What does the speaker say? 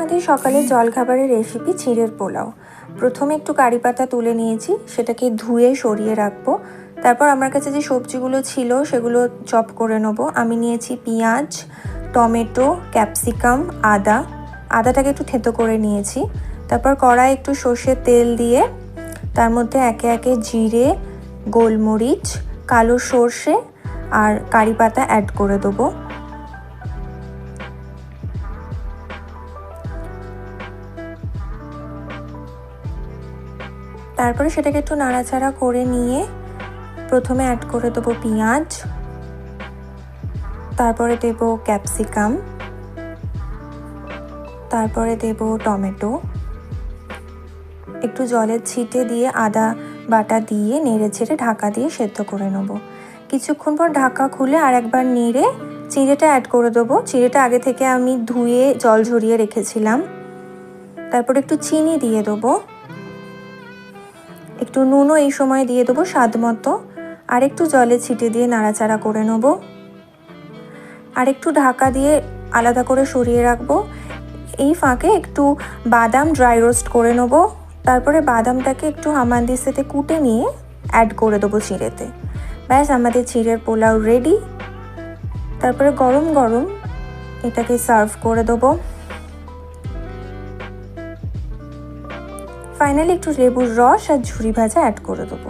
আমাদের সকালের জলখাবারের রেসিপি চিঁড়ের পোলাও। প্রথমে একটু কারি পাতা তুলে নিয়েছি, সেটাকে ধুয়ে সরিয়ে রাখবো। তারপর আমার কাছে যে সবজিগুলো ছিল সেগুলো চপ করে নেব। আমি নিয়েছি পেঁয়াজ, টমেটো, ক্যাপসিকাম, আদাটাকে একটু থেঁতো করে নিয়েছি। তারপর কড়াই একটু সর্ষের তেল দিয়ে তার মধ্যে একে একে জিরে, গোলমরিচ, কালো সর্ষে আর কারি পাতা অ্যাড করে দেবো। তারপরে সেটাকে একটু নাড়াচাড়া করে নিয়ে প্রথমে অ্যাড করে দেবো পেঁয়াজ, তারপরে দেবো ক্যাপসিকাম, তারপরে দেবো টমেটো, একটু জলের ছিটে দিয়ে আদা বাটা দিয়ে নেড়ে ছেড়ে ঢাকা দিয়ে সেদ্ধ করে নেবো। কিছুক্ষণ পর ঢাকা খুলে আর একবার নেড়ে চিঁড়েটা অ্যাড করে দেবো। চিঁড়েটা আগে থেকে আমি ধুয়ে জল ঝরিয়ে রেখেছিলাম। তারপর একটু চিনি দিয়ে দেবো, একটু নুনও এই সময় দিয়ে দেবো স্বাদ মতো, আর একটু জলে ছিটে দিয়ে নাড়াচাড়া করে নেব। আর একটু ঢাকা দিয়ে আলাদা করে সরিয়ে রাখবো। এই ফাঁকে একটু বাদাম ড্রাই রোস্ট করে নেব। তারপরে বাদামটাকে একটু হামানদিস্তাতে কুটে নিয়ে অ্যাড করে দেবো চিঁড়েতে। ব্যাস, আমাদের চিঁড়ের পোলাও রেডি। তারপরে গরম গরম এটাকে সার্ভ করে দেবো। ফাইনালি একটু লেবুর রস আর ঝুরি ভাজা অ্যাড করে দেবো।